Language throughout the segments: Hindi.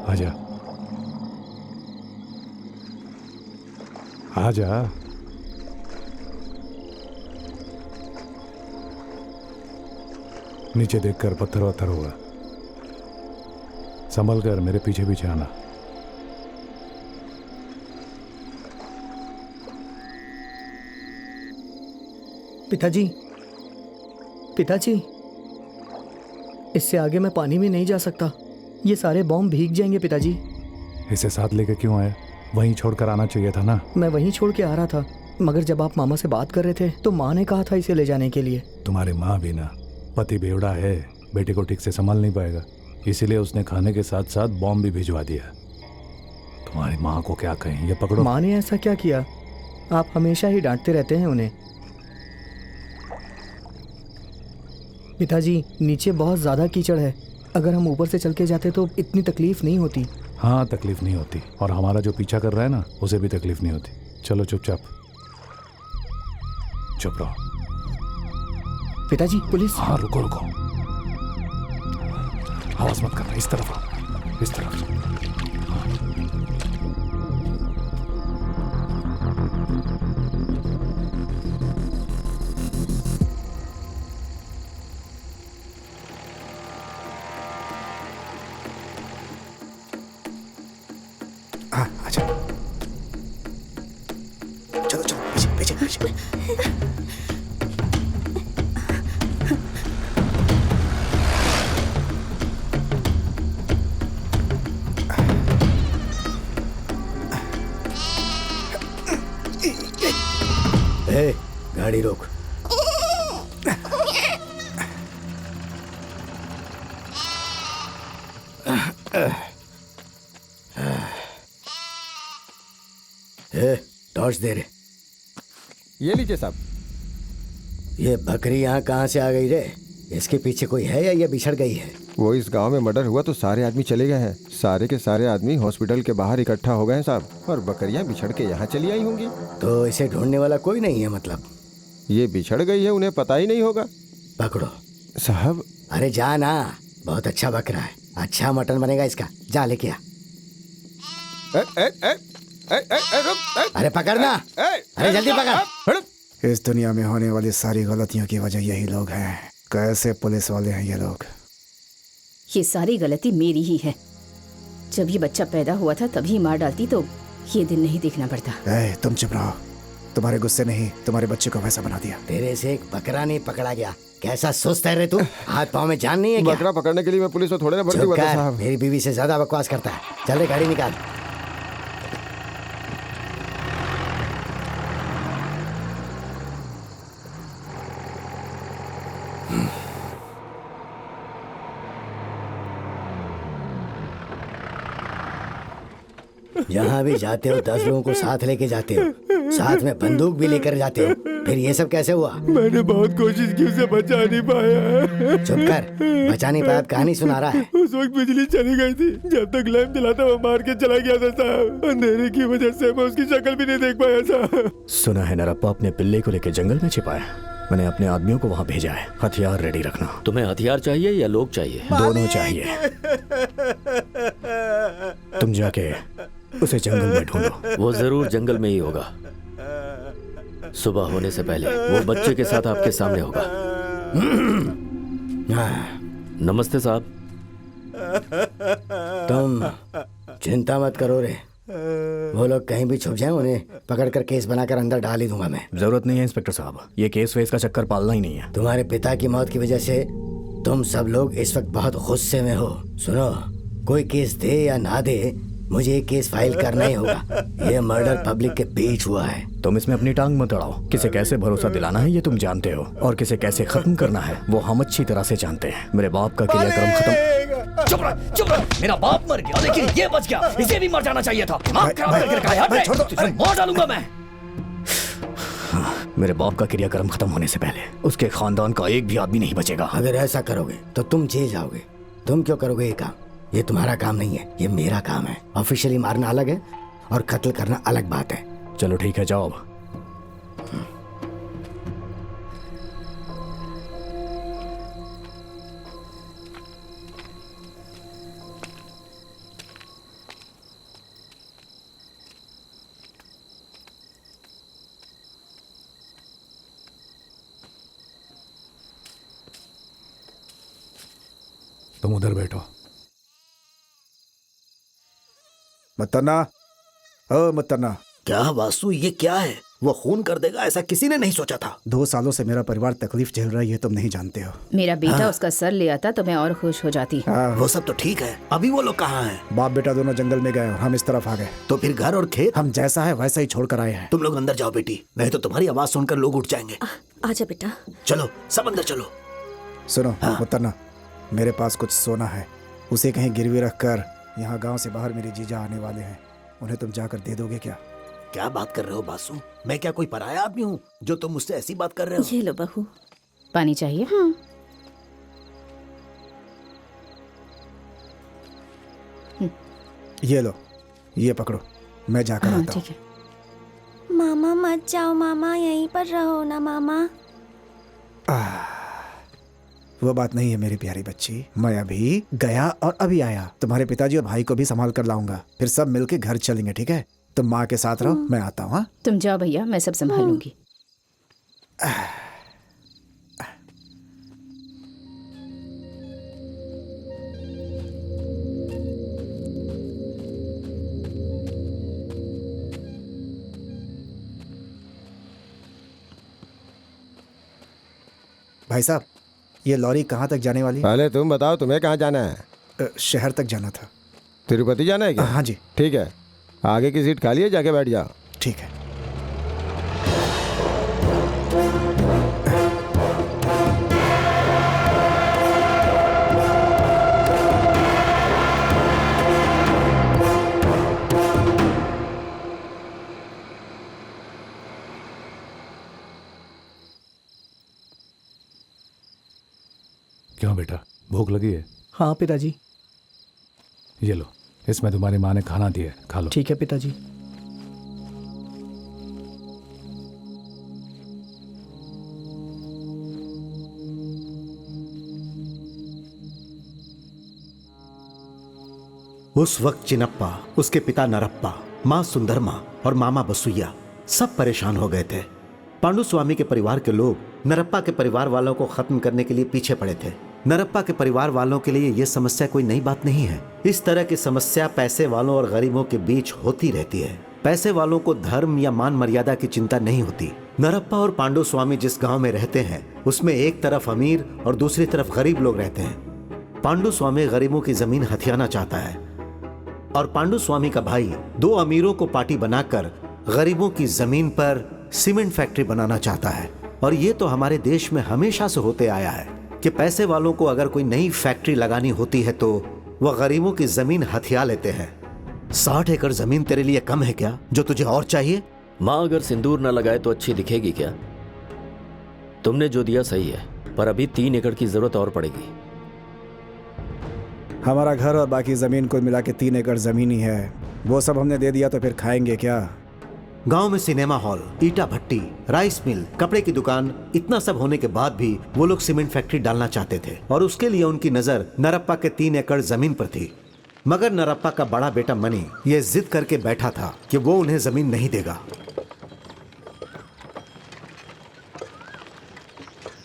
आजा आजा। नीचे देखकर पत्थर वत्थर होगा, संभल कर मेरे पीछे पीछे आना। पिताजी, पिताजी, इससे आगे मैं पानी में नहीं जा सकता। ये सारे बॉम्ब भीग जाएंगे पिताजी। इसे साथ लेके क्यों आए? वहीं छोड़कर आना चाहिए था ना। मैं वहीं छोड़ के आ रहा था, मगर जब आप मामा से बात कर रहे थे तो माँ ने कहा था इसे ले जाने के लिए। तुम्हारी माँ भी ना, पति बेवड़ा है, बेटे को ठीक से संभाल नहीं पाएगा, इसीलिए उसने खाने के साथ साथ बॉम्ब भी भिजवा दिया। तुम्हारी माँ को क्या कहें, ये पकड़ो। माँ ने ऐसा क्या किया? आप हमेशा ही डांटते रहते हैं उन्हें। पिताजी, नीचे बहुत ज़्यादा कीचड़ है, अगर हम ऊपर से चल के जाते तो इतनी तकलीफ नहीं होती। हाँ, तकलीफ नहीं होती, और हमारा जो पीछा कर रहा है ना, उसे भी तकलीफ नहीं होती। चलो चुपचाप, चुप रहो। पिताजी, पुलिस। हाँ, रुको रुको, आवाज मत करना, इस तरफ आओ, इस तरफ। हाँ, आजा। चलो चलो, पीछे पीछे पीछे। गाड़ी रोक। टॉर्च दे रे। ये लीजिए साहब। ये बकरी यहाँ कहाँ से आ गई रे? इसके पीछे कोई है या ये बिछड़ गई है? वो इस गांव में मर्डर हुआ तो सारे आदमी चले गए हैं। सारे के सारे आदमी हॉस्पिटल के बाहर इकट्ठा हो गए हैं साहब, और बकरियां बिछड़ के यहाँ चली आई होंगी। तो इसे ढूंढने वाला कोई नहीं है मतलब? ये बिछड़ गई है, उन्हें पता ही नहीं होगा। पकड़ो साहब। अरे जा ना, बहुत अच्छा बकरा है, अच्छा मटन बनेगा इसका। जा लेके आ। अरे पकड़ना, अरे जल्दी पकड़। इस दुनिया में होने वाली सारी गलतियों की वजह यही लोग हैं। कैसे पुलिस वाले हैं ये लोग? ये सारी गलती मेरी ही है। जब ये बच्चा पैदा हुआ था तभी मार डालती तो ये दिन नहीं देखना पड़ता। तुम चुप रहो, तुम्हारे गुस्से ने ही तुम्हारे बच्चे को वैसा बना दिया। तेरे से एक बकरा नहीं पकड़ा गया। कैसा सुस्त है रे तू? हाथ पाँव में जान नहीं है क्या? बकरा पकड़ने के लिए मैं पुलिस में थोड़े ना भर्ती हुआ था साहब। मेरी बीवी से ज्यादा बकवास करता है। चल रे गाड़ी निकाल। जहाँ भी जाते हो 10 लोगों को साथ लेके जाते हो, साथ में बंदूक भी लेकर जाते हो, फिर ये सब कैसे हुआ? मैंने बहुत कोशिश की, उसे बचा नहीं पाया। चुप कर, बचा नहीं पाया, कहानी सुना रहा है। उस वक्त बिजली चली गई थी, जब तक लैंप जला था वो मार के चला गया था साहब। अंधेरे की वजह से मैं उसकी शक्ल भी नहीं देख पाया साहब। सुना है नरप्पा अपने पिल्ले को लेकर जंगल में छिपा है। मैंने अपने आदमियों को वहाँ भेजा है। हथियार रेडी रखना। तुम्हें हथियार चाहिए या लोग चाहिए? दोनों चाहिए। तुम जाके उसे जंगल में ढूंढो। वो जरूर जंगल में ही होगा। सुबह होने से पहले वो बच्चे के साथ आपके सामने होगा। नमस्ते साहब। तुम चिंता मत करो रे, वो लोग कहीं भी छुप जाएं, उन्हें पकड़कर केस बनाकर अंदर डाल ही दूंगा मैं। जरूरत नहीं है इंस्पेक्टर साहब, ये केस वेस का चक्कर पालना ही नहीं है। तुम्हारे पिता की मौत की वजह से तुम सब लोग इस वक्त बहुत गुस्से में हो। सुनो, कोई केस दे या ना दे, मुझे ये केस फाइल करना ही होगा। ये मर्डर पब्लिक के बीच हुआ है। तुम इसमें अपनी टांग मत अड़ाओ। किसे कैसे भरोसा दिलाना है ये तुम जानते हो, और किसे कैसे खत्म करना है वो हम अच्छी तरह से जानते हैं। मेरे बाप का क्रियाक्रम खत्म। चुप रह, चुप रह। मेरा बाप मर गया लेकिन ये बच गया। इसे भी मर जाना चाहिए था। दिमाग खराब करके रखा है यार। तुझे मार डालूंगा मैं। मेरे बाप का क्रियाक्रम खत्म होने से पहले उसके खानदान का एक भी आदमी नहीं बचेगा। अगर ऐसा करोगे तो तुम जेल जाओगे। तुम क्यों करोगे ये काम? ये तुम्हारा काम नहीं है, ये मेरा काम है। ऑफिशियली मारना अलग है और कत्ल करना अलग बात है। चलो ठीक है, जाओ अब। तुम उधर बैठो। मतन्ना, ओ मतन्ना, क्या वासु, ये क्या है? वो खून कर देगा ऐसा किसी ने नहीं सोचा था। 2 सालों से मेरा परिवार तकलीफ झेल रहा है, ये तुम नहीं जानते हो। मेरा बेटा उसका सर ले आता तो मैं और खुश हो जाती। वो सब तो ठीक है, अभी वो लोग कहाँ हैं? बाप बेटा दोनों जंगल में गए और हम इस तरफ आ गए। तो फिर घर और खेत? हम जैसा है वैसा ही छोड़ कर आए हैं। तुम लोग अंदर जाओ बेटी, नहीं तो तुम्हारी आवाज सुनकर लोग उठ जाएंगे। आजा बेटा। चलो सब अंदर चलो। सुनो मतन्ना, मेरे पास कुछ सोना है, उसे कहीं गिरवी रख कर यहाँ गाँव से बाहर मेरे जीजा आने वाले हैं, उन्हें तुम जाकर दे दोगे क्या? क्या बात कर रहे हो बासु? मैं क्या कोई पराया आदमी हूँ जो तुम मुझसे ऐसी बात कर रहे हो? ये लो बहू। पानी चाहिए? ये लो, ये पकड़ो, मैं जाकर आता हूँ। ठीक है। मामा मत जाओ मामा, यहीं पर रहो ना मामा। वो बात नहीं है मेरी प्यारी बच्ची, मैं अभी गया और अभी आया। तुम्हारे पिताजी और भाई को भी संभाल कर लाऊंगा, फिर सब मिलके घर चलेंगे, ठीक है? तुम माँ के साथ रहो, मैं आता हूँ। तुम जाओ भैया, मैं सब संभाल लूंगी। भाई साहब, ये लॉरी कहाँ तक जाने वाली? पहले तुम बताओ, तुम्हें कहाँ जाना है? शहर तक जाना था। तिरुपति जाना है क्या? हाँ जी। ठीक है, आगे की सीट खाली है, जाके बैठ जाओ। ठीक है। क्यों बेटा, भूख लगी है? हाँ पिताजी। ये लो, इसमें तुम्हारी माँ ने खाना दिया है, खा लो। ठीक है पिताजी। उस वक्त चिनप्पा, उसके पिता नरप्पा, माँ सुंदरमा और मामा बसुइया सब परेशान हो गए थे। पांडु स्वामी के परिवार के लोग नरप्पा के परिवार वालों को खत्म करने के लिए पीछे पड़े थे। नरप्पा के परिवार वालों के लिए यह समस्या कोई नई बात नहीं है। इस तरह की समस्या पैसे वालों और गरीबों के बीच होती रहती है। पैसे वालों को धर्म या मान मर्यादा की चिंता नहीं होती। नरप्पा और पांडु स्वामी जिस गांव में रहते हैं उसमें एक तरफ अमीर और दूसरी तरफ गरीब लोग रहते हैं। पांडु स्वामी गरीबों की जमीन हथियाना चाहता है और पांडु स्वामी का भाई 2 अमीरों को पार्टी बनाकर गरीबों की जमीन पर सीमेंट फैक्ट्री बनाना चाहता है। और ये तो हमारे देश में हमेशा से होते आया है कि पैसे वालों को अगर कोई नई फैक्ट्री लगानी होती है तो वह गरीबों की जमीन हथिया लेते हैं। 60 एकड़ जमीन तेरे लिए कम है क्या, जो तुझे और चाहिए? माँ अगर सिंदूर न लगाए तो अच्छी दिखेगी क्या? तुमने जो दिया सही है, पर अभी 3 एकड़ की जरूरत और पड़ेगी। हमारा घर और बाकी जमीन को मिला के 3 एकड़ जमीन ही है, वो सब हमने दे दिया तो फिर खाएंगे क्या? गांव में सिनेमा हॉल, ईटा भट्टी, राइस मिल, कपड़े की दुकान, इतना सब होने के बाद भी वो लोग सीमेंट फैक्ट्री डालना चाहते थे और उसके लिए उनकी नजर नरप्पा के 3 एकड़ जमीन पर थी। मगर नरप्पा का बड़ा बेटा मनी ये जिद करके बैठा था कि वो उन्हें जमीन नहीं देगा।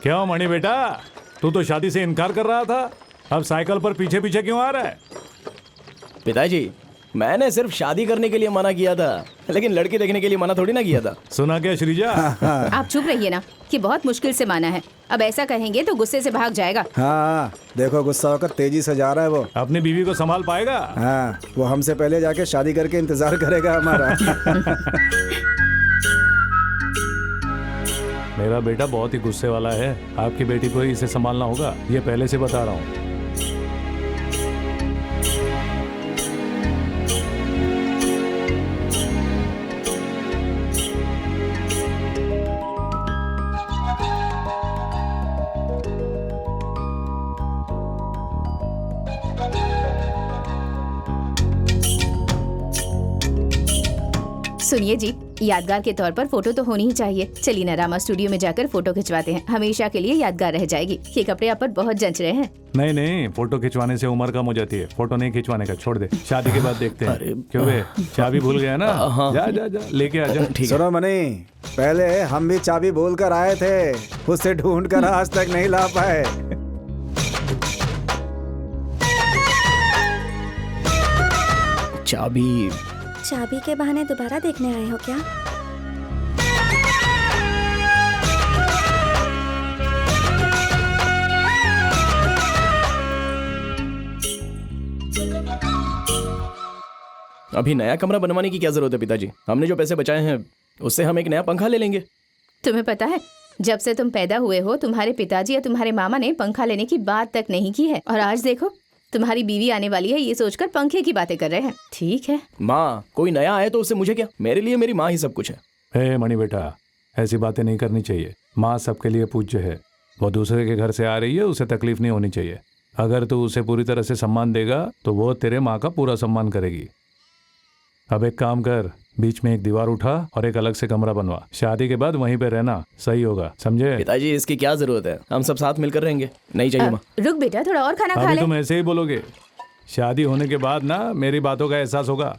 क्यों मणि बेटा, तू तो शादी से इनकार कर रहा था, अब साइकिल पर पीछे पीछे क्यों आ रहा है? पिताजी, मैंने सिर्फ शादी करने के लिए मना किया था, लेकिन लड़की देखने के लिए मना थोड़ी ना किया था। सुना क्या श्रीजा? आप चुप रहिए ना, कि बहुत मुश्किल से माना है। अब ऐसा कहेंगे तो गुस्से से भाग जाएगा। हाँ, देखो गुस्सा होकर तेजी से जा रहा है वो। अपनी बीवी को संभाल पाएगा? हाँ, वो हमसे पहले जाके शादी करके इंतजार करेगा हमारा। मेरा बेटा बहुत ही गुस्से वाला है, आपकी बेटी को ही इसे संभालना होगा, ये पहले से बता रहा हूँ। सुनिए जी, यादगार के तौर पर फोटो तो होनी ही चाहिए। चलिए ना, रामा स्टूडियो में जाकर फोटो खिंचवाते हैं, हमेशा के लिए यादगार रह जाएगी। ये कपड़े आप पर बहुत जंच रहे हैं। नहीं नहीं, फोटो खिंचवाने से उम्र कम हो जाती है, फोटो नहीं खिंचवाने का छोड़ दे, शादी के बाद देखते हैं। क्यों बे, चाबी भूल गया ना? जा जा जा लेके आ जा। सुनो मनी, पहले हम भी चाबी भूल कर आए थे, उसे ढूंढ कर आज तक नहीं ला पाए। चाबी। चाबी के बहाने दोबारा देखने आए हो क्या? अभी नया कमरा बनवाने की क्या जरूरत है पिताजी? हमने जो पैसे बचाए हैं उससे हम एक नया पंखा ले लेंगे। तुम्हें पता है, जब से तुम पैदा हुए हो तुम्हारे पिताजी या तुम्हारे मामा ने पंखा लेने की बात तक नहीं की है, और आज देखो तुम्हारी बीवी आने वाली है ये सोचकर पंखे की बातें कर रहे हैं। ठीक है माँ, कोई नया आए तो उससे मुझे क्या, मेरे लिए मेरी माँ ही सब कुछ है। हे मणि बेटा, ऐसी बातें नहीं करनी चाहिए। माँ सबके लिए पूज्य है। वो दूसरे के घर से आ रही है, उसे तकलीफ नहीं होनी चाहिए। अगर तू उसे पूरी तरह से सम्मान देगा तो वो तेरे माँ का पूरा सम्मान करेगी। अब एक काम कर, बीच में एक दीवार उठा और एक अलग से कमरा बनवा। शादी के बाद वहीं पे रहना सही होगा, समझे? पिताजी इसकी क्या जरूरत है, हम सब साथ मिलकर रहेंगे। नहीं चाहिए माँ। रुक बेटा, थोड़ा और खाना खा अभी ले। तुम ऐसे ही बोलोगे, शादी होने के बाद ना मेरी बातों का एहसास होगा।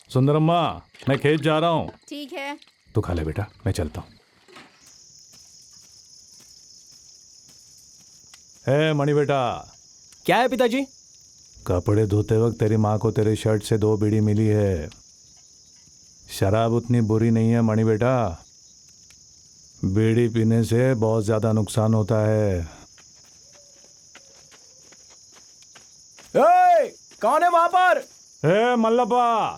सुंदरम्मा, मैं खेत जा रहा हूँ। ठीक है, तू खा ले बेटा, मैं चलता हूँ। हे मणि बेटा। क्या है पिताजी? कपड़े धोते वक्त तेरी माँ को तेरे शर्ट से 2 बीड़ी मिली है। शराब उतनी बुरी नहीं है मणि बेटा, बीड़ी पीने से बहुत ज्यादा नुकसान होता है। कौन है वहां पर? हे मल्लप्पा,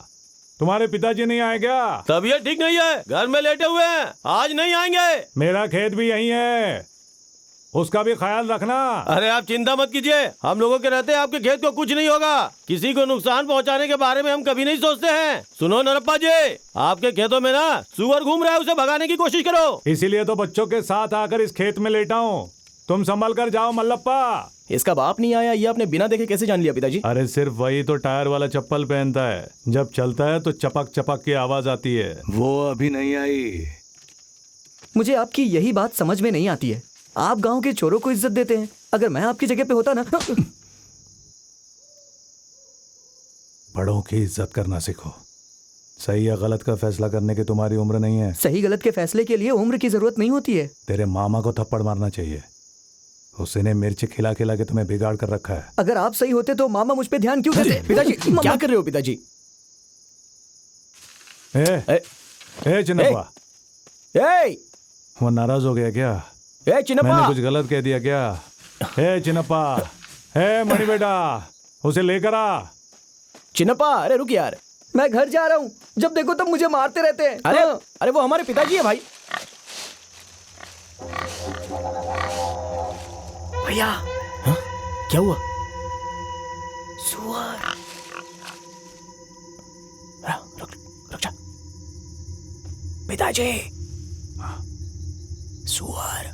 तुम्हारे पिताजी नहीं आए क्या? तबीयत ठीक नहीं है, घर में लेटे हुए हैं, आज नहीं आएंगे। मेरा खेत भी यहीं है, उसका भी ख्याल रखना। अरे आप चिंता मत कीजिए, हम लोगों के रहते आपके खेत को कुछ नहीं होगा। किसी को नुकसान पहुंचाने के बारे में हम कभी नहीं सोचते हैं। सुनो नरप्पा जी, आपके खेतों में ना सुअर घूम रहा है, उसे भगाने की कोशिश करो। इसीलिए तो बच्चों के साथ आकर इस खेत में लेटा हूँ। तुम संभल कर जाओ मल्लप्पा। इसका बाप नहीं आया, ये आपने बिना देखे कैसे जान लिया पिताजी? अरे सिर्फ वही तो टायर वाला चप्पल पहनता है, जब चलता है तो चपक चपक की आवाज आती है। वो अभी नहीं आई। मुझे आपकी यही बात समझ में नहीं आती है। आप गांव के चोरों को इज्जत देते हैं, अगर मैं आपकी जगह पे होता ना। बड़ों की इज्जत करना सीखो। सही या गलत का फैसला करने की तुम्हारी उम्र नहीं है। सही गलत के फैसले के लिए उम्र की जरूरत नहीं होती है। तेरे मामा को थप्पड़ मारना चाहिए, उसने मिर्च खिला खिला के तुम्हें बिगाड़ कर रखा है। अगर आप सही होते तो मामा मुझ पे ध्यान क्यों देते? पिताजी क्या कर रहे हो पिताजी? ए चिन्नप्पा, वो नाराज हो गया क्या? मैंने कुछ गलत कह दिया क्या? हे चिन्नप्पा, हे मणि बेटा, उसे लेकर आ। चिन्नप्पा, अरे रुक यार, मैं घर जा रहा हूँ, जब देखो तब मुझे मारते रहते हैं। अरे अरे वो हमारे पिताजी है भाई। भैया, क्या हुआ? सुअर। रुक जा पिताजी। सुअर।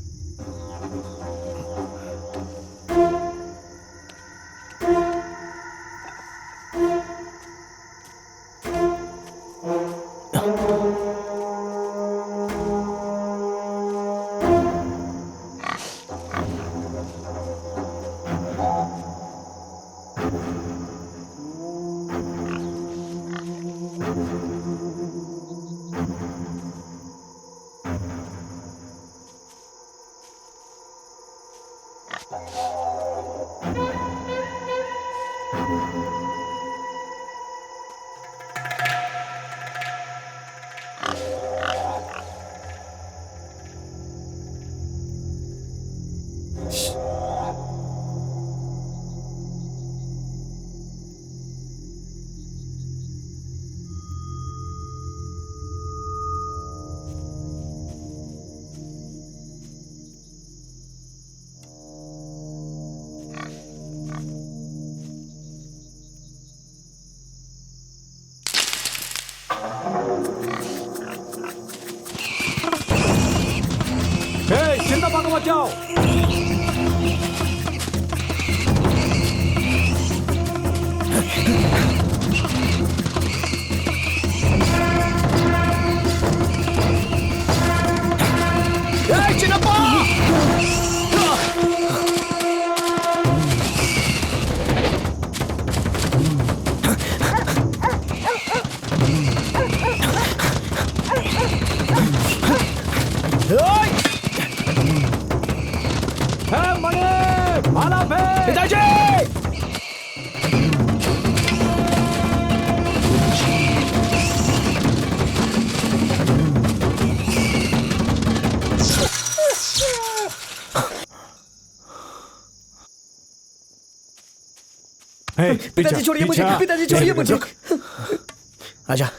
चिन्नप्पा को बचाओ। पिताजी छोड़िए मुझे, पिताजी छोड़िए मुझे। आजा।